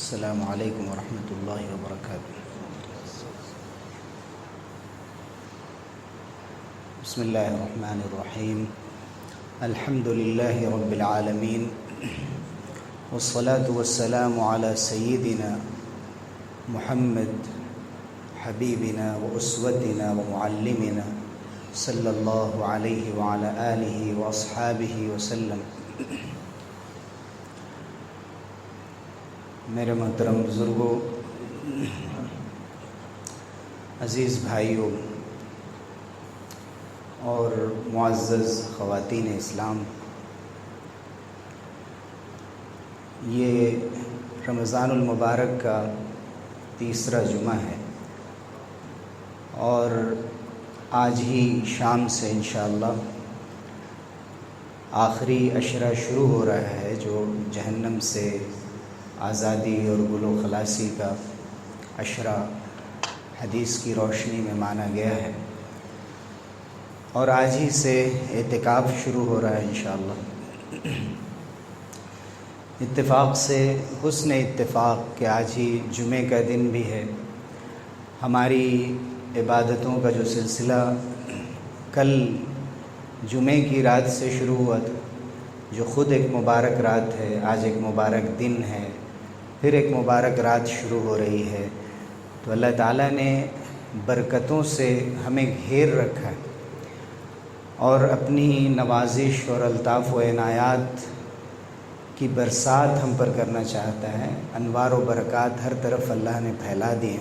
السلام علیکم ورحمۃ اللہ وبرکاتہ۔ بسم اللہ الرحمن الرحیم۔ الحمد للہ رب العالمین، والصلاة والسلام علی سیدنا محمد حبیبنا واسوتنا ومعلمنا صلی اللہ علیہ وعلی آلہ واصحابہ وسلم۔ میرے محترم بزرگوں، عزیز بھائیوں اور معزز خواتین اسلام، یہ رمضان المبارک کا تیسرا جمعہ ہے اور آج ہی شام سے انشاءاللہ آخری عشرہ شروع ہو رہا ہے، جو جہنم سے آزادی اور گل و خلاصی کا عشرہ حدیث کی روشنی میں مانا گیا ہے، اور آج ہی سے اعتکاف شروع ہو رہا ہے انشاءاللہ۔ اتفاق سے حسن اتفاق کہ آج ہی جمعے کا دن بھی ہے۔ ہماری عبادتوں کا جو سلسلہ کل جمعے کی رات سے شروع ہوا تھا، جو خود ایک مبارک رات ہے، آج ایک مبارک دن ہے، پھر ایک مبارک رات شروع ہو رہی ہے، تو اللہ تعالیٰ نے برکتوں سے ہمیں گھیر رکھا ہے اور اپنی نوازش اور الطاف و عنایات کی برسات ہم پر کرنا چاہتا ہے۔ انوار و برکات ہر طرف اللہ نے پھیلا دیے۔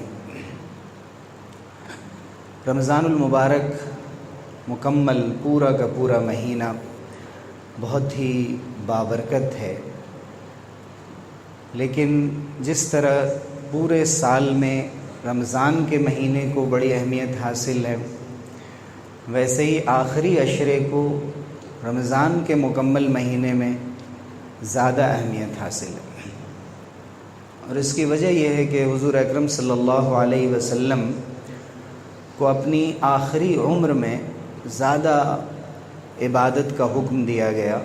رمضان المبارک مکمل پورا کا پورا مہینہ بہت ہی بابرکت ہے، لیکن جس طرح پورے سال میں رمضان کے مہینے کو بڑی اہمیت حاصل ہے، ویسے ہی آخری عشرے کو رمضان کے مکمل مہینے میں زیادہ اہمیت حاصل ہے، اور اس کی وجہ یہ ہے کہ حضور اکرم صلی اللہ علیہ وسلم کو اپنی آخری عمر میں زیادہ عبادت کا حکم دیا گیا،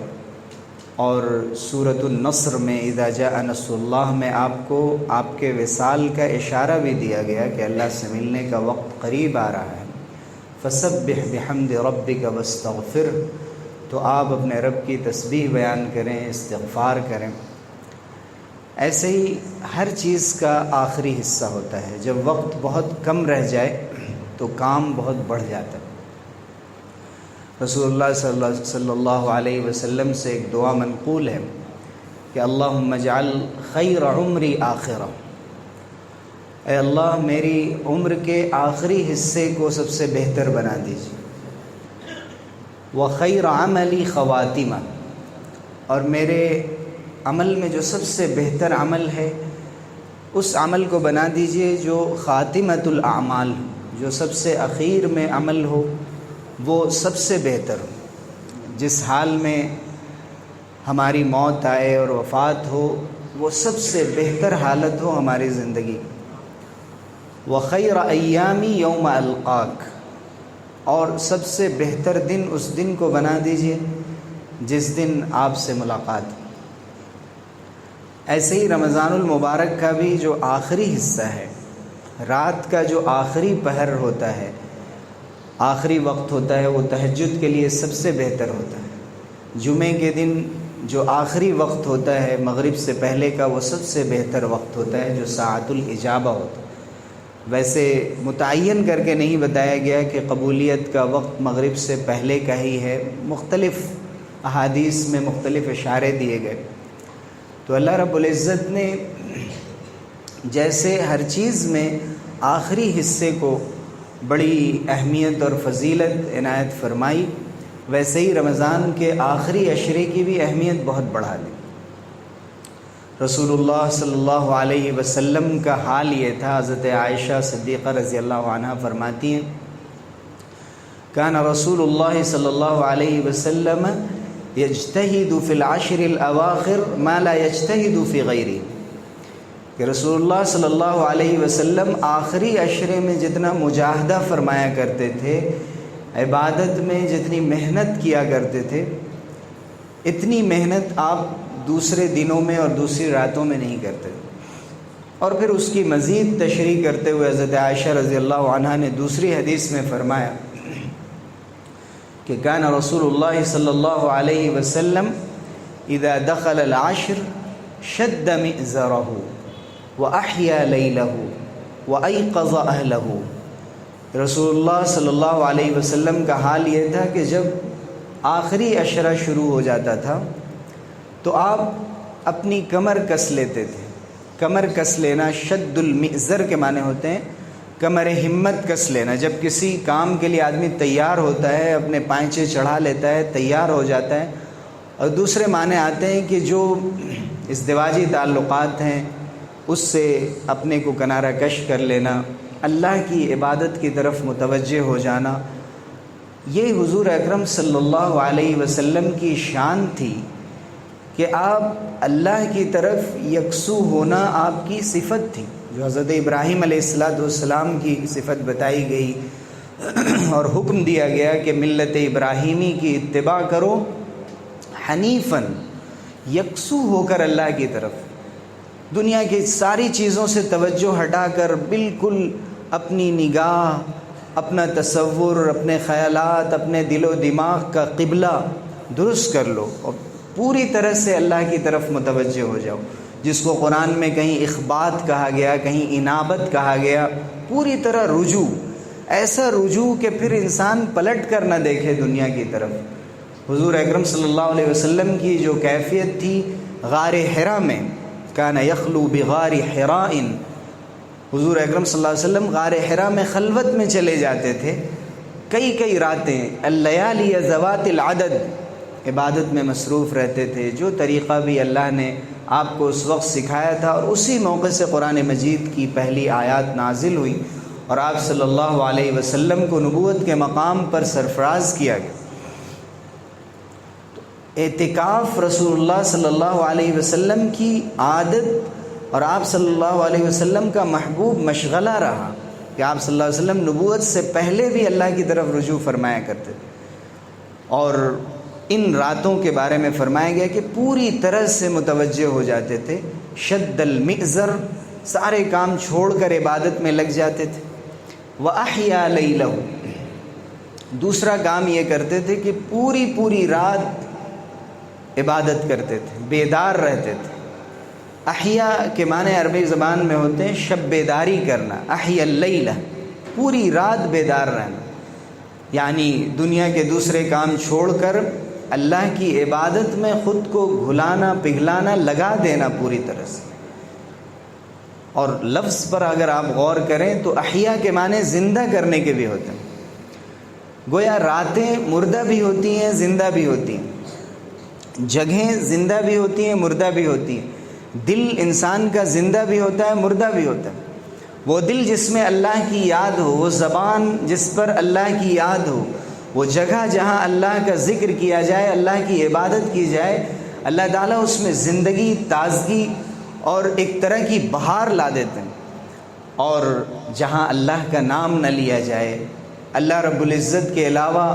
اور سورۃ النصر میں اذا جاء نصر اللہ میں آپ کو آپ کے وصال کا اشارہ بھی دیا گیا کہ اللہ سے ملنے کا وقت قریب آ رہا ہے۔ فسبح بحمد ربک واستغفر، تو آپ اپنے رب کی تسبیح بیان کریں، استغفار کریں۔ ایسے ہی ہر چیز کا آخری حصہ ہوتا ہے، جب وقت بہت کم رہ جائے تو کام بہت بڑھ جاتا ہے۔ رسول اللہ صلی اللہ علیہ وسلم سے ایک دعا منقول ہے کہ اللہم اجعل خیر عمری آخرہ، اے اللہ میری عمر کے آخری حصے کو سب سے بہتر بنا دیجیے، وخیر عملی خواتمہ، اور میرے عمل میں جو سب سے بہتر عمل ہے اس عمل کو بنا دیجیے جو خاتمۃ الاعمال، جو سب سے اخیر میں عمل ہو، وہ سب سے بہتر ہو، جس حال میں ہماری موت آئے اور وفات ہو وہ سب سے بہتر حالت ہو ہماری زندگی۔ وخیر ایامی یوم القاک، اور سب سے بہتر دن اس دن کو بنا دیجیے جس دن آپ سے ملاقات ہو۔ ایسے ہی رمضان المبارک کا بھی جو آخری حصہ ہے، رات کا جو آخری پہر ہوتا ہے، آخری وقت ہوتا ہے، وہ تہجد کے لیے سب سے بہتر ہوتا ہے۔ جمعے کے دن جو آخری وقت ہوتا ہے مغرب سے پہلے کا، وہ سب سے بہتر وقت ہوتا ہے، جو ساعت الاجابہ ہوتا ہے۔ ویسے متعین کر کے نہیں بتایا گیا کہ قبولیت کا وقت مغرب سے پہلے کا ہی ہے، مختلف احادیث میں مختلف اشارے دیے گئے۔ تو اللہ رب العزت نے جیسے ہر چیز میں آخری حصے کو بڑی اہمیت اور فضیلت عنایت فرمائی، ویسے ہی رمضان کے آخری عشرے کی بھی اہمیت بہت بڑھا دی۔ رسول اللہ صلی اللہ علیہ وسلم کا حال یہ تھا، حضرت عائشہ صدیقہ رضی اللہ عنہا فرماتی ہیں، کان رسول اللہ صلی اللہ علیہ وسلم یجتہد فی العشر الاواخر ما لا یجتہد فی غیرہ، کہ رسول اللہ صلی اللہ علیہ وسلم آخری عشرے میں جتنا مجاہدہ فرمایا کرتے تھے، عبادت میں جتنی محنت کیا کرتے تھے، اتنی محنت آپ دوسرے دنوں میں اور دوسری راتوں میں نہیں کرتے۔ اور پھر اس کی مزید تشریح کرتے ہوئے حضرت عائشہ رضی اللہ عنہا نے دوسری حدیث میں فرمایا کہ کان رسول اللہ صلی اللہ علیہ وسلم اذا دخل العشر شد مئزرہ وأحیا لیلہ وأیقظ اہلہ۔ رسول اللہ صلی اللہ علیہ وسلم کا حال یہ تھا کہ جب آخری عشرہ شروع ہو جاتا تھا تو آپ اپنی کمر کس لیتے تھے۔ کمر کس لینا شد المئزر کے معنی ہوتے ہیں کمر ہمت کس لینا۔ جب کسی کام کے لیے آدمی تیار ہوتا ہے، اپنے پائنچے چڑھا لیتا ہے، تیار ہو جاتا ہے، اور دوسرے معنی آتے ہیں کہ جو ازدواجی تعلقات ہیں اس سے اپنے کو کنارہ کش کر لینا، اللہ کی عبادت کی طرف متوجہ ہو جانا۔ یہ حضور اکرم صلی اللہ علیہ وسلم کی شان تھی کہ آپ اللہ کی طرف یکسو ہونا آپ کی صفت تھی، جو حضرت ابراہیم علیہ السلام کی صفت بتائی گئی اور حکم دیا گیا کہ ملت ابراہیمی کی اتباع کرو، حنیفاً، یکسو ہو کر اللہ کی طرف، دنیا کی ساری چیزوں سے توجہ ہٹا کر بالکل اپنی نگاہ، اپنا تصور، اپنے خیالات، اپنے دل و دماغ کا قبلہ درست کر لو اور پوری طرح سے اللہ کی طرف متوجہ ہو جاؤ، جس کو قرآن میں کہیں اخبات کہا گیا، کہیں انابت کہا گیا، پوری طرح رجوع، ایسا رجوع کہ پھر انسان پلٹ کر نہ دیکھے دنیا کی طرف۔ حضور اکرم صلی اللہ علیہ وسلم کی جو کیفیت تھی غار حرا میں، کان یخلو بغار حراء، حضور اکرم صلی اللہ علیہ وسلم غار حرا میں خلوت میں چلے جاتے تھے، کئی راتیں، اللیالی ذوات العدد، عبادت میں مصروف رہتے تھے۔ جو طریقہ بھی اللہ نے آپ کو اس وقت سکھایا تھا، اور اسی موقع سے قرآن مجید کی پہلی آیات نازل ہوئی اور آپ صلی اللہ علیہ وسلم کو نبوت کے مقام پر سرفراز کیا گیا۔ اعتکاف رسول اللہ صلی اللہ علیہ وسلم کی عادت اور آپ صلی اللہ علیہ وسلم کا محبوب مشغلہ رہا کہ آپ صلی اللہ علیہ وسلم نبوت سے پہلے بھی اللہ کی طرف رجوع فرمایا کرتے تھے، اور ان راتوں کے بارے میں فرمایا گیا کہ پوری طرح سے متوجہ ہو جاتے تھے، شد المئزر، سارے کام چھوڑ کر عبادت میں لگ جاتے تھے، وَأَحْيَا لَيْلَهُ، دوسرا کام یہ کرتے تھے کہ پوری رات عبادت کرتے تھے، بیدار رہتے تھے۔ احیا کے معنی عربی زبان میں ہوتے ہیں شب بیداری کرنا، احیا اللیلہ، پوری رات بیدار رہنا، یعنی دنیا کے دوسرے کام چھوڑ کر اللہ کی عبادت میں خود کو گھلانا پگھلانا، لگا دینا پوری طرح سے۔ اور لفظ پر اگر آپ غور کریں تو احیا کے معنی زندہ کرنے کے بھی ہوتے ہیں، گویا راتیں مردہ بھی ہوتی ہیں، زندہ بھی ہوتی ہیں، جگہیں زندہ بھی ہوتی ہیں، مردہ بھی ہوتی ہیں، دل انسان کا زندہ بھی ہوتا ہے، مردہ بھی ہوتا ہے۔ وہ دل جس میں اللہ کی یاد ہو، وہ زبان جس پر اللہ کی یاد ہو، وہ جگہ جہاں اللہ کا ذکر کیا جائے، اللہ کی عبادت کی جائے، اللہ تعالیٰ اس میں زندگی، تازگی اور ایک طرح کی بہار لا دیتے ہیں۔ اور جہاں اللہ کا نام نہ لیا جائے، اللہ رب العزت کے علاوہ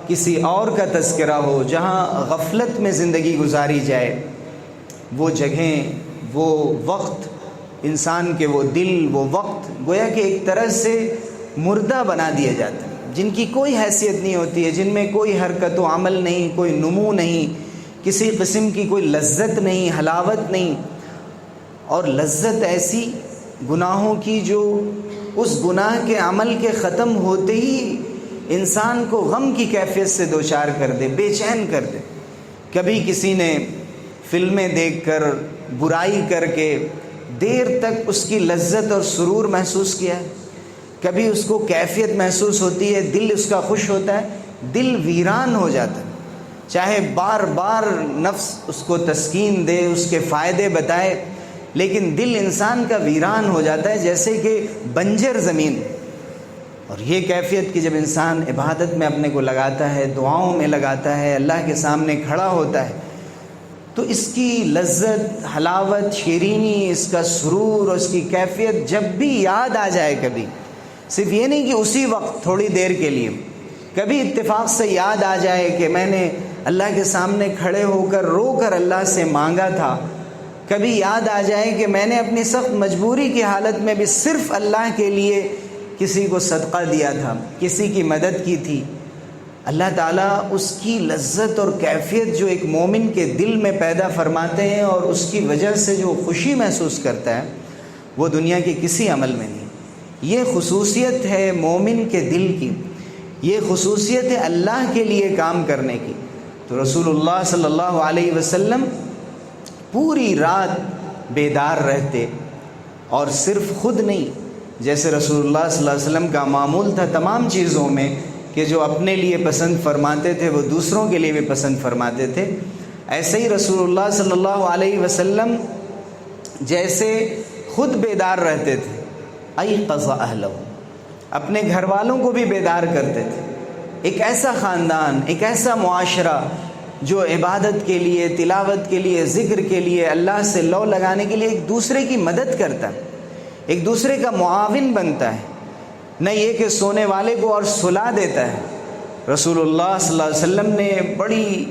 کسی اور کا تذکرہ ہو، جہاں غفلت میں زندگی گزاری جائے، وہ جگہیں، وہ وقت، انسان کے وہ دل، وہ وقت گویا کہ ایک طرح سے مردہ بنا دیے جاتے ہیں، جن کی کوئی حیثیت نہیں ہوتی ہے، جن میں کوئی حرکت و عمل نہیں، کوئی نمو نہیں، کسی قسم کی کوئی لذت نہیں، حلاوت نہیں۔ اور لذت ایسی گناہوں کی جو اس گناہ کے عمل کے ختم ہوتے ہی انسان کو غم کی کیفیت سے دوچار کر دے، بے چین کر دے۔ کبھی کسی نے فلمیں دیکھ کر، برائی کر کے دیر تک اس کی لذت اور سرور محسوس کیا ہے، کبھی اس کو کیفیت محسوس ہوتی ہے، دل اس کا خوش ہوتا ہے، دل ویران ہو جاتا ہے، چاہے بار بار نفس اس کو تسکین دے، اس کے فائدے بتائے، لیکن دل انسان کا ویران ہو جاتا ہے جیسے کہ بنجر زمین۔ اور یہ کیفیت کہ جب انسان عبادت میں اپنے کو لگاتا ہے، دعاؤں میں لگاتا ہے، اللہ کے سامنے کھڑا ہوتا ہے، تو اس کی لذت، حلاوت، شیرینی، اس کا سرور اور اس کی کیفیت جب بھی یاد آ جائے، کبھی صرف یہ نہیں کہ اسی وقت تھوڑی دیر کے لیے، کبھی اتفاق سے یاد آ جائے کہ میں نے اللہ کے سامنے کھڑے ہو کر رو کر اللہ سے مانگا تھا، کبھی یاد آ جائے کہ میں نے اپنی سخت مجبوری کی حالت میں بھی صرف اللہ کے لیے کسی کو صدقہ دیا تھا، کسی کی مدد کی تھی، اللہ تعالیٰ اس کی لذت اور کیفیت جو ایک مومن کے دل میں پیدا فرماتے ہیں اور اس کی وجہ سے جو خوشی محسوس کرتا ہے وہ دنیا کے کسی عمل میں نہیں۔ یہ خصوصیت ہے مومن کے دل کی، یہ خصوصیت ہے اللہ کے لیے کام کرنے کی۔ تو رسول اللہ صلی اللہ علیہ وسلم پوری رات بیدار رہتے، اور صرف خود نہیں، جیسے رسول اللہ صلی اللہ علیہ وسلم کا معمول تھا تمام چیزوں میں کہ جو اپنے لیے پسند فرماتے تھے وہ دوسروں کے لیے بھی پسند فرماتے تھے، ایسے ہی رسول اللہ صلی اللہ علیہ وسلم جیسے خود بیدار رہتے تھے، ایقظ اہلہ، اپنے گھر والوں کو بھی بیدار کرتے تھے۔ ایک ایسا خاندان، ایک ایسا معاشرہ جو عبادت کے لیے، تلاوت کے لیے، ذکر کے لیے، اللہ سے لو لگانے کے لیے ایک دوسرے کی مدد کرتا ہے، ایک دوسرے کا معاون بنتا ہے، نہ یہ کہ سونے والے کو اور سلا دیتا ہے۔ رسول اللہ صلی اللہ علیہ وسلم نے بڑی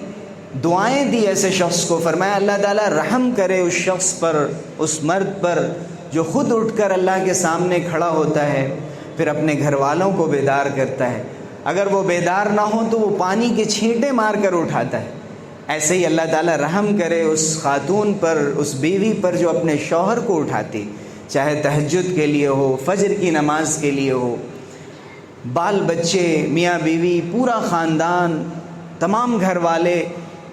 دعائیں دی ایسے شخص کو، فرمایا اللہ تعالیٰ رحم کرے اس شخص پر، اس مرد پر جو خود اٹھ کر اللہ کے سامنے کھڑا ہوتا ہے، پھر اپنے گھر والوں کو بیدار کرتا ہے، اگر وہ بیدار نہ ہو تو وہ پانی کے چھینٹے مار کر اٹھاتا ہے۔ ایسے ہی اللہ تعالیٰ رحم کرے اس خاتون پر، اس بیوی پر جو اپنے شوہر کو اٹھاتی، چاہے تہجد کے لیے ہو، فجر کی نماز کے لیے ہو، بال بچے، میاں بیوی، پورا خاندان، تمام گھر والے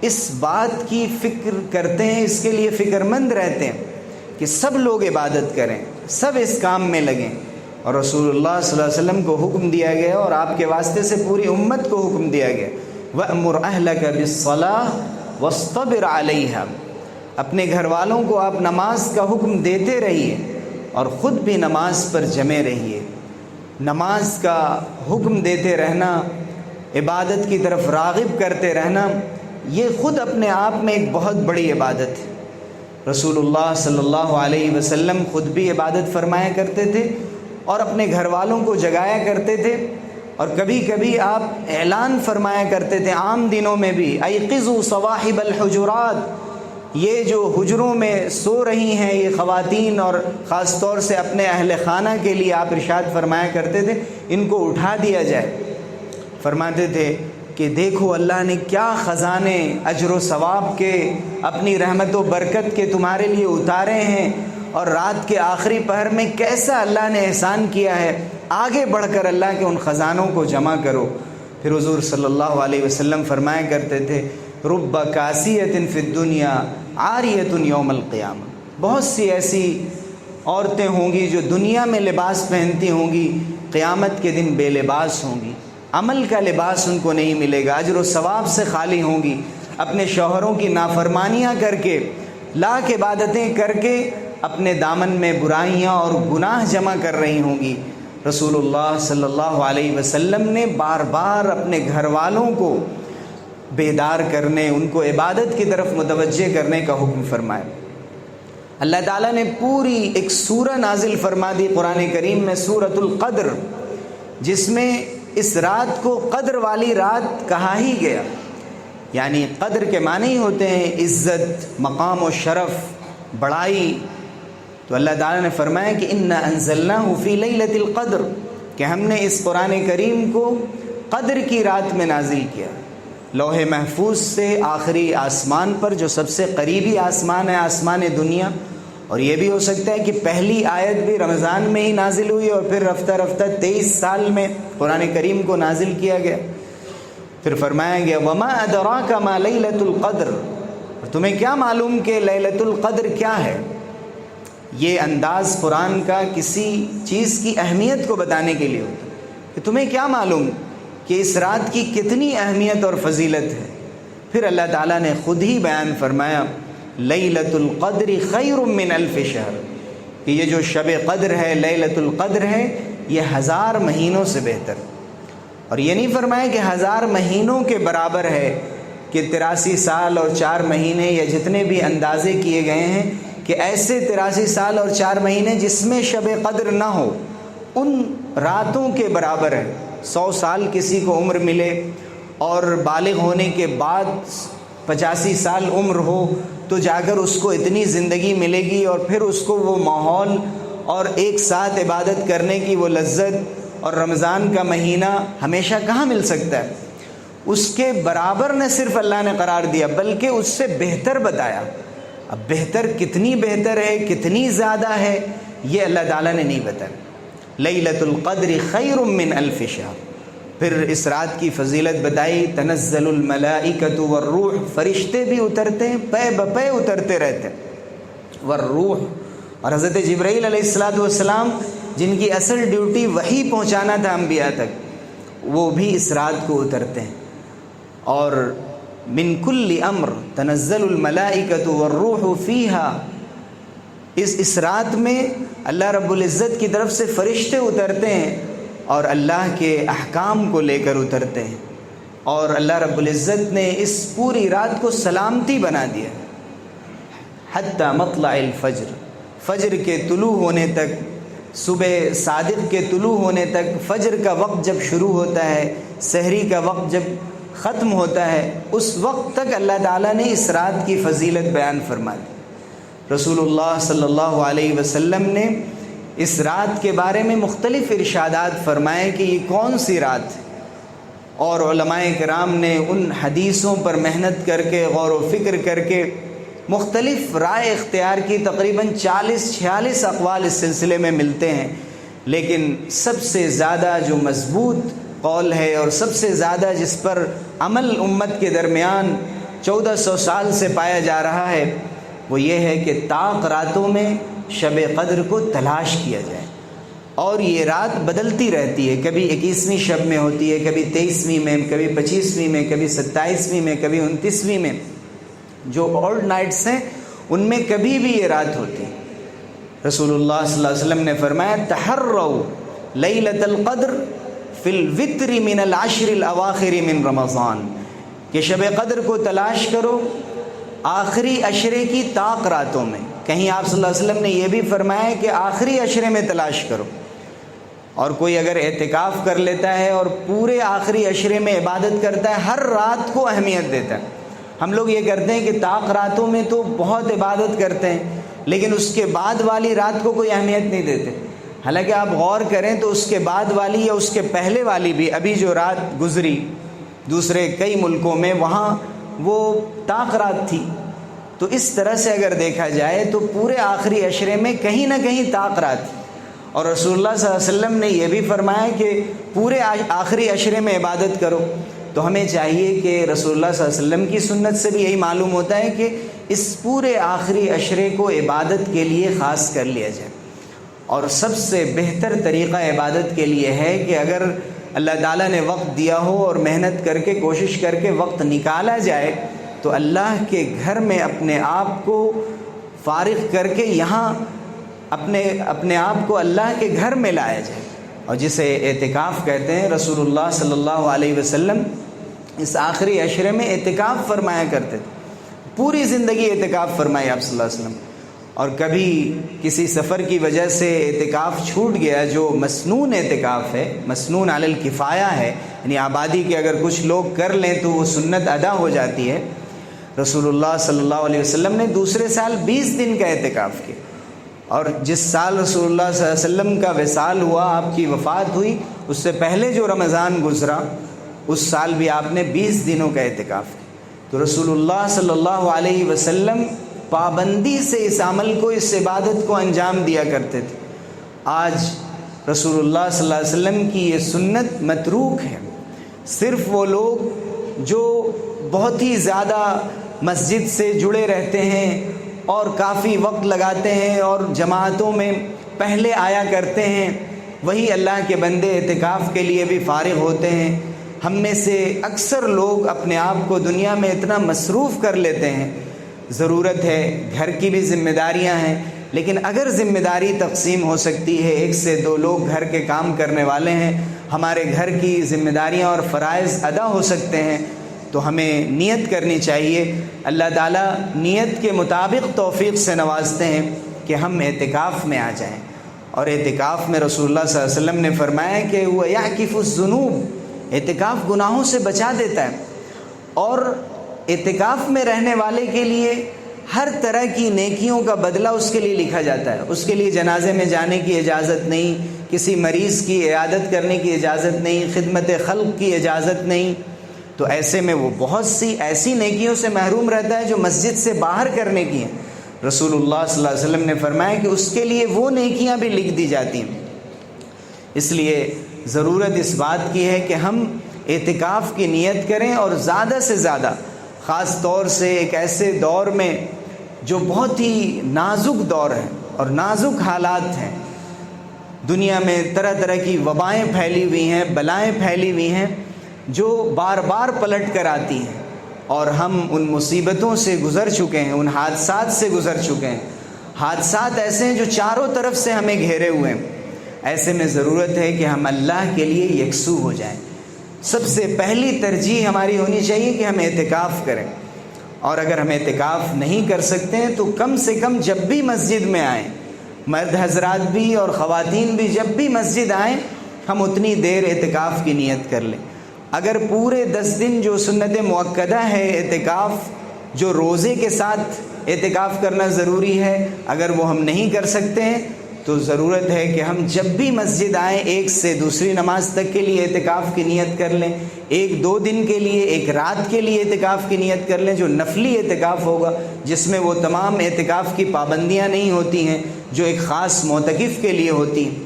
اس بات کی فکر کرتے ہیں، اس کے لیے فکر مند رہتے ہیں کہ سب لوگ عبادت کریں، سب اس کام میں لگیں، اور رسول اللہ صلی اللہ علیہ وسلم کو حکم دیا گیا اور آپ کے واسطے سے پوری امت کو حکم دیا گیا، وَأْمُرْ أَهْلَكَ بِالصَّلَاةِ وَاصْطَبِرْ عَلَيْهَا، اپنے گھر والوں کو آپ نماز کا حکم دیتے رہیے اور خود بھی نماز پر جمے رہیے۔ نماز کا حکم دیتے رہنا، عبادت کی طرف راغب کرتے رہنا، یہ خود اپنے آپ میں ایک بہت بڑی عبادت ہے۔ رسول اللہ صلی اللہ علیہ وسلم خود بھی عبادت فرمایا کرتے تھے اور اپنے گھر والوں کو جگایا کرتے تھے، اور کبھی کبھی آپ اعلان فرمایا کرتے تھے عام دنوں میں بھی، ایقظوا صواحب الحجرات، یہ جو حجروں میں سو رہی ہیں یہ خواتین، اور خاص طور سے اپنے اہل خانہ کے لیے آپ ارشاد فرمایا کرتے تھے ان کو اٹھا دیا جائے۔ فرماتے تھے کہ دیکھو اللہ نے کیا خزانے اجر و ثواب کے، اپنی رحمت و برکت کے تمہارے لیے اتارے ہیں، اور رات کے آخری پہر میں کیسا اللہ نے احسان کیا ہے، آگے بڑھ کر اللہ کے ان خزانوں کو جمع کرو۔ پھر حضور صلی اللہ علیہ وسلم فرمایا کرتے تھے رب کاسیۃ فی الدنیا عاریۃ یوم القیامہ، بہت سی ایسی عورتیں ہوں گی جو دنیا میں لباس پہنتی ہوں گی، قیامت کے دن بے لباس ہوں گی، عمل کا لباس ان کو نہیں ملے گا، اجر و ثواب سے خالی ہوں گی، اپنے شوہروں کی نافرمانیاں کر کے، لاکھ عبادتیں کر کے اپنے دامن میں برائیاں اور گناہ جمع کر رہی ہوں گی۔ رسول اللہ صلی اللہ علیہ وسلم نے بار بار اپنے گھر والوں کو بیدار کرنے، ان کو عبادت کی طرف متوجہ کرنے کا حکم فرمایا۔ اللہ تعالیٰ نے پوری ایک سورہ نازل فرما دی قرآن کریم میں، سورۃ القدر، جس میں اس رات کو قدر والی رات کہا ہی گیا۔ یعنی قدر کے معنی ہی ہوتے ہیں عزت، مقام و شرف، بڑائی۔ تو اللہ تعالیٰ نے فرمایا کہ اِنَّا أَنزَلْنَاهُ فِي لَيْلَةِ الْقَدْرِ، کہ ہم نے اس قرآن کریم کو قدر کی رات میں نازل کیا، لوح محفوظ سے آخری آسمان پر جو سب سے قریبی آسمان ہے، آسمان دنیا، اور یہ بھی ہو سکتا ہے کہ پہلی آیت بھی رمضان میں ہی نازل ہوئی اور پھر رفتہ رفتہ 23 سال میں قرآن کریم کو نازل کیا گیا۔ پھر فرمایا گیا وَمَا أَدْرَاكَ مَا لَيْلَةُ الْقَدْرِ، اور تمہیں کیا معلوم کہ لیلۃ القدر کیا ہے۔ یہ انداز قرآن کا کسی چیز کی اہمیت کو بتانے کے لیے ہوتا ہے کہ تمہیں کیا معلوم کہ اس رات کی کتنی اہمیت اور فضیلت ہے۔ پھر اللہ تعالیٰ نے خود ہی بیان فرمایا لیلۃ القدر خیر من الف شہر، کہ یہ جو شب قدر ہے، لیلۃ القدر ہے، یہ 1000 مہینوں سے بہتر۔ اور یہ نہیں فرمایا کہ 1000 مہینوں کے برابر ہے، کہ 83 سال اور 4 مہینے یا جتنے بھی اندازے کیے گئے ہیں کہ ایسے 83 سال اور 4 مہینے جس میں شب قدر نہ ہو ان راتوں کے برابر ہے۔ 100 سال کسی کو عمر ملے اور بالغ ہونے کے بعد 85 سال عمر ہو، تو جا کر اس کو اتنی زندگی ملے گی اور پھر اس کو وہ ماحول اور ایک ساتھ عبادت کرنے کی وہ لذت اور رمضان کا مہینہ ہمیشہ کہاں مل سکتا ہے. اس کے برابر نہ صرف اللہ نے قرار دیا بلکہ اس سے بہتر بتایا. اب بہتر کتنی بہتر ہے، کتنی زیادہ ہے، یہ اللہ تعالیٰ نے نہیں بتایا. لیلۃ القدر خیر من الف شہر. پھر اس رات کی فضیلت بتائی. تنزل الملائکۃ والروح، فرشتے بھی اترتے ہیں، پے بپے اترتے رہتے ہیں. والروح، اور حضرت جبرائیل علیہ السلام جن کی اصل ڈیوٹی وحی پہنچانا تھا انبیاء تک، وہ بھی اس رات کو اترتے ہیں. اور من کل امر تنزل الملائکۃ والروح فیہا، اس رات میں اللہ رب العزت کی طرف سے فرشتے اترتے ہیں اور اللہ کے احکام کو لے کر اترتے ہیں. اور اللہ رب العزت نے اس پوری رات کو سلامتی بنا دیا. حتی مطلع الفجر، فجر کے طلوع ہونے تک، صبح صادق کے طلوع ہونے تک، فجر کا وقت جب شروع ہوتا ہے، سحری کا وقت جب ختم ہوتا ہے، اس وقت تک اللہ تعالیٰ نے اس رات کی فضیلت بیان فرما دی. رسول اللہ صلی اللہ علیہ وسلم نے اس رات کے بارے میں مختلف ارشادات فرمائے کہ یہ کون سی رات ہے، اور علماء کرام نے ان حدیثوں پر محنت کر کے، غور و فکر کر کے مختلف رائے اختیار کی. تقریباً 40-46 اقوال اس سلسلے میں ملتے ہیں، لیکن سب سے زیادہ جو مضبوط قول ہے اور سب سے زیادہ جس پر عمل امت کے درمیان 1400 سال سے پایا جا رہا ہے، وہ یہ ہے کہ طاق راتوں میں شب قدر کو تلاش کیا جائے. اور یہ رات بدلتی رہتی ہے، کبھی 21ویں شب میں ہوتی ہے، کبھی 23ویں میں، کبھی 25ویں میں، کبھی 27ویں میں، کبھی 29ویں میں. جو اولڈ نائٹس ہیں ان میں کبھی بھی یہ رات ہوتی ہے. رسول اللہ صلی اللہ علیہ وسلم نے فرمایا تحروا لیلۃ القدر فی الوتر من العشر الاواخر من رمضان، کہ شب قدر کو تلاش کرو آخری عشرے کی طاق راتوں میں. کہیں آپ صلی اللہ علیہ وسلم نے یہ بھی فرمایا کہ آخری عشرے میں تلاش کرو. اور کوئی اگر اعتکاف کر لیتا ہے اور پورے آخری عشرے میں عبادت کرتا ہے، ہر رات کو اہمیت دیتا ہے. ہم لوگ یہ کرتے ہیں کہ طاق راتوں میں تو بہت عبادت کرتے ہیں، لیکن اس کے بعد والی رات کو کوئی اہمیت نہیں دیتے. حالانکہ آپ غور کریں تو اس کے بعد والی یا اس کے پہلے والی بھی، ابھی جو رات گزری دوسرے کئی ملکوں میں، وہاں وہ طاق رات تھی. تو اس طرح سے اگر دیکھا جائے تو پورے آخری عشرے میں کہیں نہ کہیں طاق رات تھی. اور رسول اللہ صلی اللہ علیہ وسلم نے یہ بھی فرمایا کہ پورے آخری عشرے میں عبادت کرو. تو ہمیں چاہیے کہ رسول اللہ صلی اللہ علیہ وسلم کی سنت سے بھی یہی معلوم ہوتا ہے کہ اس پورے آخری عشرے کو عبادت کے لیے خاص کر لیا جائے. اور سب سے بہتر طریقہ عبادت کے لیے ہے کہ اگر اللہ تعالیٰ نے وقت دیا ہو اور محنت کر کے کوشش کر کے وقت نکالا جائے تو اللہ کے گھر میں اپنے آپ کو فارغ کر کے یہاں اپنے آپ کو اللہ کے گھر میں لایا جائے. اور جسے اعتکاف کہتے ہیں، رسول اللہ صلی اللہ علیہ وسلم اس آخری عشرے میں اعتکاف فرمایا کرتے تھے. پوری زندگی اعتکاف فرمائی آپ صلی اللہ علیہ وسلم. اور کبھی کسی سفر کی وجہ سے اعتکاف چھوٹ گیا، جو مسنون اعتکاف ہے، مسنون علی الکفایہ ہے، یعنی آبادی کے اگر کچھ لوگ کر لیں تو وہ سنت ادا ہو جاتی ہے. رسول اللہ صلی اللہ علیہ وسلم نے دوسرے سال 20 دن کا اعتکاف کیا. اور جس سال رسول اللہ صلی اللہ علیہ وسلم کا وصال ہوا، آپ کی وفات ہوئی، اس سے پہلے جو رمضان گزرا اس سال بھی آپ نے 20 دنوں کا اعتکاف کیا. تو رسول اللہ صلی اللہ علیہ وسلم پابندی سے اس عمل کو، اس عبادت کو انجام دیا کرتے تھے. آج رسول اللہ صلی اللہ علیہ وسلم کی یہ سنت متروک ہے. صرف وہ لوگ جو بہت ہی زیادہ مسجد سے جڑے رہتے ہیں اور کافی وقت لگاتے ہیں اور جماعتوں میں پہلے آیا کرتے ہیں، وہی اللہ کے بندے اعتکاف کے لیے بھی فارغ ہوتے ہیں. ہم میں سے اکثر لوگ اپنے آپ کو دنیا میں اتنا مصروف کر لیتے ہیں. ضرورت ہے، گھر کی بھی ذمہ داریاں ہیں، لیکن اگر ذمہ داری تقسیم ہو سکتی ہے، 1 سے 2 لوگ گھر کے کام کرنے والے ہیں، ہمارے گھر کی ذمہ داریاں اور فرائض ادا ہو سکتے ہیں، تو ہمیں نیت کرنی چاہیے. اللہ تعالیٰ نیت کے مطابق توفیق سے نوازتے ہیں کہ ہم اعتکاف میں آ جائیں. اور اعتکاف میں رسول اللہ صلی اللہ علیہ وسلم نے فرمایا کہ وہ یعکف الذنوب، اعتکاف گناہوں سے بچا دیتا ہے. اور اعتکاف میں رہنے والے کے لیے ہر طرح کی نیکیوں کا بدلہ اس کے لیے لکھا جاتا ہے. اس کے لیے جنازے میں جانے کی اجازت نہیں، کسی مریض کی عیادت کرنے کی اجازت نہیں، خدمت خلق کی اجازت نہیں. تو ایسے میں وہ بہت سی ایسی نیکیوں سے محروم رہتا ہے جو مسجد سے باہر کرنے کی ہیں. رسول اللہ صلی اللہ علیہ وسلم نے فرمایا کہ اس کے لیے وہ نیکیاں بھی لکھ دی جاتی ہیں. اس لیے ضرورت اس بات کی ہے کہ ہم اعتکاف کی نیت کریں، اور زیادہ سے زیادہ خاص طور سے ایک ایسے دور میں جو بہت ہی نازک دور ہے اور نازک حالات ہیں. دنیا میں طرح طرح کی وبائیں پھیلی ہوئی ہیں، بلائیں پھیلی ہوئی ہیں جو بار بار پلٹ کر آتی ہیں، اور ہم ان مصیبتوں سے گزر چکے ہیں، ان حادثات سے گزر چکے ہیں. حادثات ایسے ہیں جو چاروں طرف سے ہمیں گھیرے ہوئے ہیں. ایسے میں ضرورت ہے کہ ہم اللہ کے لیے یکسو ہو جائیں. سب سے پہلی ترجیح ہماری ہونی چاہیے کہ ہم اعتکاف کریں، اور اگر ہم اعتکاف نہیں کر سکتے ہیں تو کم سے کم جب بھی مسجد میں آئیں، مرد حضرات بھی اور خواتین بھی جب بھی مسجد آئیں، ہم اتنی دیر اعتکاف کی نیت کر لیں. اگر پورے 10 دن جو سنت مؤکدہ ہے اعتکاف، جو روزے کے ساتھ اعتکاف کرنا ضروری ہے، اگر وہ ہم نہیں کر سکتے ہیں تو ضرورت ہے کہ ہم جب بھی مسجد آئیں ایک سے دوسری نماز تک کے لیے اعتکاف کی نیت کر لیں. 1-2 دن کے لیے، ایک رات کے لیے اعتکاف کی نیت کر لیں، جو نفلی اعتکاف ہوگا، جس میں وہ تمام اعتکاف کی پابندیاں نہیں ہوتی ہیں جو ایک خاص معتکف کے لیے ہوتی ہیں.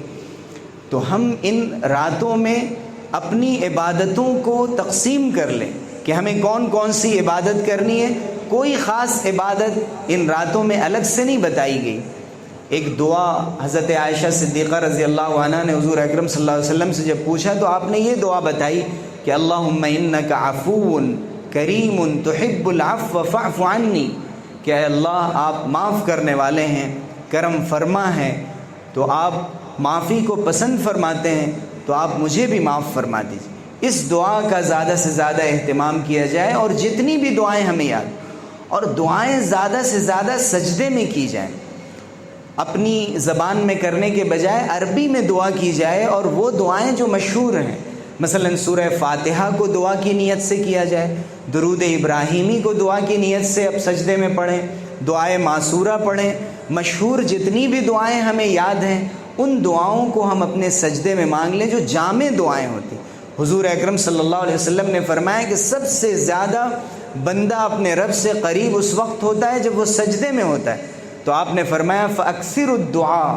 تو ہم ان راتوں میں اپنی عبادتوں کو تقسیم کر لیں کہ ہمیں کون کون سی عبادت کرنی ہے. کوئی خاص عبادت ان راتوں میں الگ سے نہیں بتائی گئی. ایک دعا حضرت عائشہ صدیقہ رضی اللہ عنہ نے حضور اکرم صلی اللہ علیہ وسلم سے جب پوچھا تو آپ نے یہ دعا بتائی کہ اللہم انک عفو کریم تحب العفو فاعف عنی، کہ اے اللہ آپ معاف کرنے والے ہیں، کرم فرما ہیں، تو آپ معافی کو پسند فرماتے ہیں، تو آپ مجھے بھی معاف فرما دیجیے. اس دعا کا زیادہ سے زیادہ اہتمام کیا جائے، اور جتنی بھی دعائیں ہمیں یاد، اور دعائیں زیادہ سے زیادہ سجدے میں کی جائیں. اپنی زبان میں کرنے کے بجائے عربی میں دعا کی جائے، اور وہ دعائیں جو مشہور ہیں، مثلا سورہ فاتحہ کو دعا کی نیت سے کیا جائے، درود ابراہیمی کو دعا کی نیت سے اب سجدے میں پڑھیں، دعائے معصورہ پڑھیں. مشہور جتنی بھی دعائیں ہمیں یاد ہیں ان دعاؤں کو ہم اپنے سجدے میں مانگ لیں، جو جامع دعائیں ہوتی. حضور اکرم صلی اللہ علیہ وسلم نے فرمایا کہ سب سے زیادہ بندہ اپنے رب سے قریب اس وقت ہوتا ہے جب وہ سجدے میں ہوتا ہے. تو آپ نے فرمایا فَأَكْثِرُ الدُّعَا،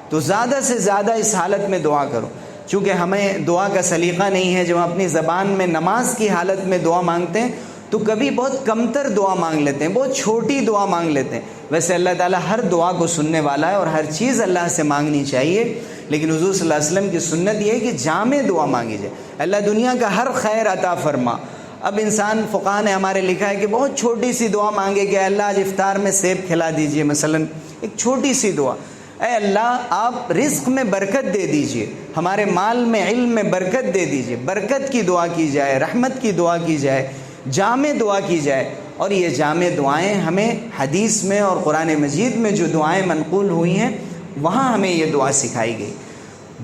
تو زیادہ سے زیادہ اس حالت میں دعا کرو. چونکہ ہمیں دعا کا سلیقہ نہیں ہے، جب ہم اپنی زبان میں نماز کی حالت میں دعا مانگتے ہیں تو کبھی بہت کمتر دعا مانگ لیتے ہیں، بہت چھوٹی دعا مانگ لیتے ہیں. ویسے اللہ تعالیٰ ہر دعا کو سننے والا ہے اور ہر چیز اللہ سے مانگنی چاہیے، لیکن حضور صلی اللہ علیہ وسلم کی سنت یہ ہے کہ جامع دعا مانگی جائے. اللہ دنیا کا ہر خیر عطا فرما. اب انسان فقہ نے ہمارے لکھا ہے کہ بہت چھوٹی سی دعا مانگے کہ اللہ آج افطار میں سیب کھلا دیجئے، مثلا ایک چھوٹی سی دعا، اے اللہ آپ رزق میں برکت دے دیجئے، ہمارے مال میں علم میں برکت دے دیجئے. برکت کی دعا کی جائے، رحمت کی دعا کی جائے، جامع دعا کی جائے. اور یہ جامع دعائیں ہمیں حدیث میں اور قرآن مجید میں جو دعائیں منقول ہوئی ہیں وہاں ہمیں یہ دعا سکھائی گئی.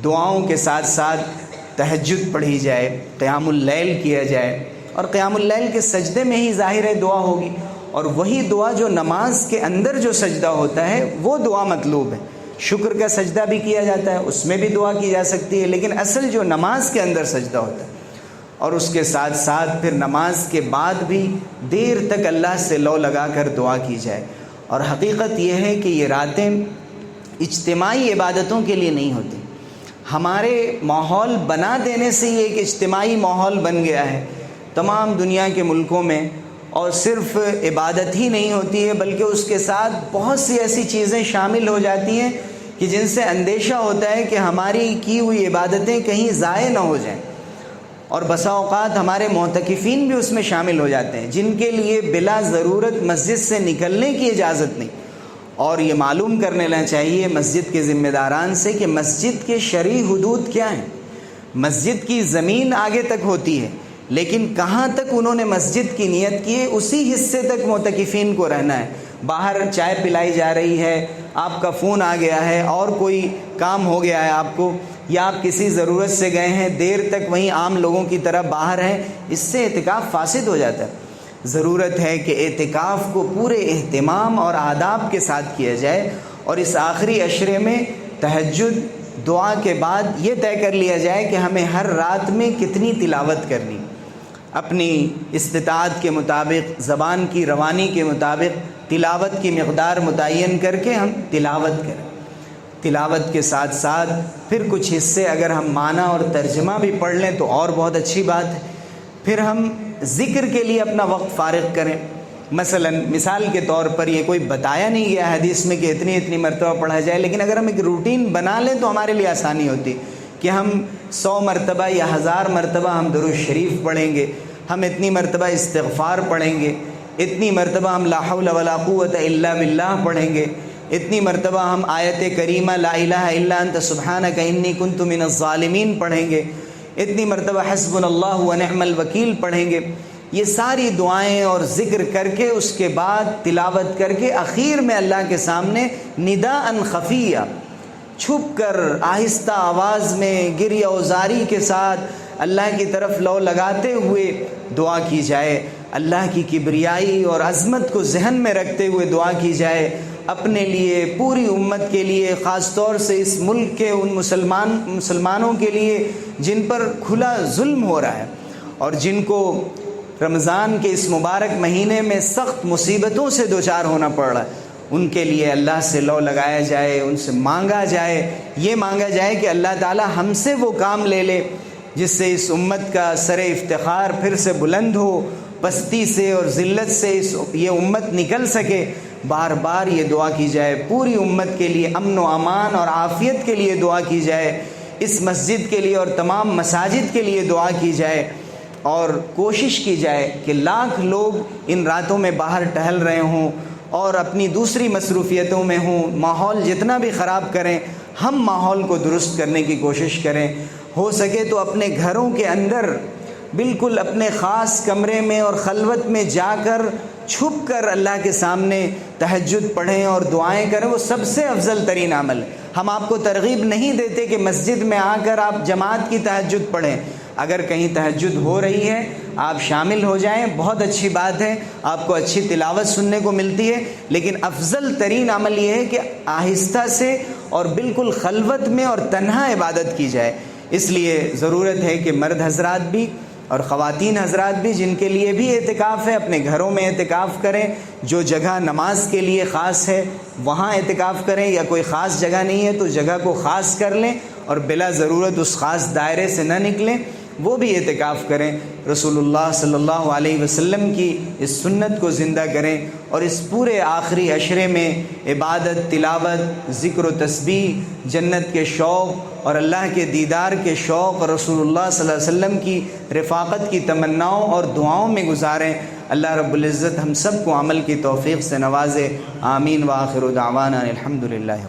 دعاؤں کے ساتھ ساتھ تہجد پڑھی جائے، قیام اللیل کیا جائے، اور قیام اللیل کے سجدے میں ہی ظاہر ہے دعا ہوگی، اور وہی دعا جو نماز کے اندر جو سجدہ ہوتا ہے وہ دعا مطلوب ہے. شکر کا سجدہ بھی کیا جاتا ہے، اس میں بھی دعا کی جا سکتی ہے، لیکن اصل جو نماز کے اندر سجدہ ہوتا ہے. اور اس کے ساتھ ساتھ پھر نماز کے بعد بھی دیر تک اللہ سے لو لگا کر دعا کی جائے. اور حقیقت یہ ہے کہ یہ راتیں اجتماعی عبادتوں کے لیے نہیں ہوتی. ہمارے ماحول بنا دینے سے یہ ایک اجتماعی ماحول بن گیا ہے تمام دنیا کے ملکوں میں، اور صرف عبادت ہی نہیں ہوتی ہے بلکہ اس کے ساتھ بہت سی ایسی چیزیں شامل ہو جاتی ہیں کہ جن سے اندیشہ ہوتا ہے کہ ہماری کی ہوئی عبادتیں کہیں ضائع نہ ہو جائیں. اور بسا اوقات ہمارے معتکفین بھی اس میں شامل ہو جاتے ہیں جن کے لیے بلا ضرورت مسجد سے نکلنے کی اجازت نہیں. اور یہ معلوم کرنے لینا چاہیے مسجد کے ذمہ داران سے کہ مسجد کے شرعی حدود کیا ہیں. مسجد کی زمین آگے تک ہوتی ہے، لیکن کہاں تک انہوں نے مسجد کی نیت کی ہے اسی حصے تک معتکفین کو رہنا ہے. باہر چائے پلائی جا رہی ہے، آپ کا فون آ گیا ہے اور کوئی کام ہو گیا ہے آپ کو، یا آپ کسی ضرورت سے گئے ہیں، دیر تک وہیں عام لوگوں کی طرح باہر ہیں، اس سے اعتکاف فاسد ہو جاتا ہے. ضرورت ہے کہ اعتکاف کو پورے اہتمام اور آداب کے ساتھ کیا جائے، اور اس آخری عشرے میں تہجد دعا کے بعد یہ طے کر لیا جائے کہ ہمیں ہر رات میں کتنی تلاوت کرنی، اپنی استطاعت کے مطابق، زبان کی روانی کے مطابق تلاوت کی مقدار متعین کر کے ہم تلاوت کریں۔ تلاوت کے ساتھ ساتھ پھر کچھ حصے اگر ہم معنی اور ترجمہ بھی پڑھ لیں تو اور بہت اچھی بات ہے۔ پھر ہم ذکر کے لیے اپنا وقت فارغ کریں۔ مثال کے طور پر یہ کوئی بتایا نہیں گیا حدیث میں کہ اتنی مرتبہ پڑھا جائے، لیکن اگر ہم ایک روٹین بنا لیں تو ہمارے لیے آسانی ہوتی کہ ہم 100 مرتبہ یا 1000 مرتبہ ہم درود شریف پڑھیں گے، ہم اتنی مرتبہ استغفار پڑھیں گے، اتنی مرتبہ ہم لا حول ولا قوت الا باللہ پڑھیں گے، اتنی مرتبہ ہم آیت کریمہ لا الہ الا انت سبحانک انی کنت من الظالمین پڑھیں گے، اتنی مرتبہ حسبنا اللہ ونعم الوکیل پڑھیں گے۔ یہ ساری دعائیں اور ذکر کر کے اس کے بعد تلاوت کر کے اخیر میں اللہ کے سامنے نداء خفیہ، چھپ کر آہستہ آواز میں گریہ وزاری کے ساتھ اللہ کی طرف لو لگاتے ہوئے دعا کی جائے، اللہ کی کبریائی اور عظمت کو ذہن میں رکھتے ہوئے دعا کی جائے، اپنے لیے، پوری امت کے لیے، خاص طور سے اس ملک کے ان مسلمانوں کے لیے جن پر کھلا ظلم ہو رہا ہے اور جن کو رمضان کے اس مبارک مہینے میں سخت مصیبتوں سے دوچار ہونا پڑ رہا ہے، ان کے لیے اللہ سے لو لگایا جائے، ان سے مانگا جائے، یہ مانگا جائے کہ اللہ تعالی ہم سے وہ کام لے لے جس سے اس امت کا سر افتخار پھر سے بلند ہو، پستی سے اور ذلت سے یہ امت نکل سکے۔ بار بار یہ دعا کی جائے، پوری امت کے لیے امن و امان اور عافیت کے لیے دعا کی جائے، اس مسجد کے لیے اور تمام مساجد کے لیے دعا کی جائے، اور کوشش کی جائے کہ لاکھ لوگ ان راتوں میں باہر ٹہل رہے ہوں اور اپنی دوسری مصروفیتوں میں ہوں، ماحول جتنا بھی خراب کریں ہم ماحول کو درست کرنے کی کوشش کریں۔ ہو سکے تو اپنے گھروں کے اندر بالکل اپنے خاص کمرے میں اور خلوت میں جا کر چھپ کر اللہ کے سامنے تہجد پڑھیں اور دعائیں کریں، وہ سب سے افضل ترین عمل ہے۔ ہم آپ کو ترغیب نہیں دیتے کہ مسجد میں آ کر آپ جماعت کی تہجد پڑھیں، اگر کہیں تہجد ہو رہی ہے آپ شامل ہو جائیں، بہت اچھی بات ہے، آپ کو اچھی تلاوت سننے کو ملتی ہے، لیکن افضل ترین عمل یہ ہے کہ آہستہ سے اور بالکل خلوت میں اور تنہا عبادت کی جائے۔ اس لیے ضرورت ہے کہ مرد حضرات بھی اور خواتین حضرات بھی جن کے لیے بھی اعتکاف ہے اپنے گھروں میں اعتکاف کریں، جو جگہ نماز کے لیے خاص ہے وہاں اعتکاف کریں، یا کوئی خاص جگہ نہیں ہے تو جگہ کو خاص کر لیں اور بلا ضرورت اس خاص دائرے سے نہ نکلیں، وہ بھی اعتکاف کریں، رسول اللہ صلی اللہ علیہ وسلم کی اس سنت کو زندہ کریں، اور اس پورے آخری عشرے میں عبادت، تلاوت، ذکر و تسبیح، جنت کے شوق اور اللہ کے دیدار کے شوق اور رسول اللہ صلی اللہ علیہ وسلم کی رفاقت کی تمناؤں اور دعاؤں میں گزاریں۔ اللہ رب العزت ہم سب کو عمل کی توفیق سے نوازے، آمین، وآخر دعوانا الحمدللہ۔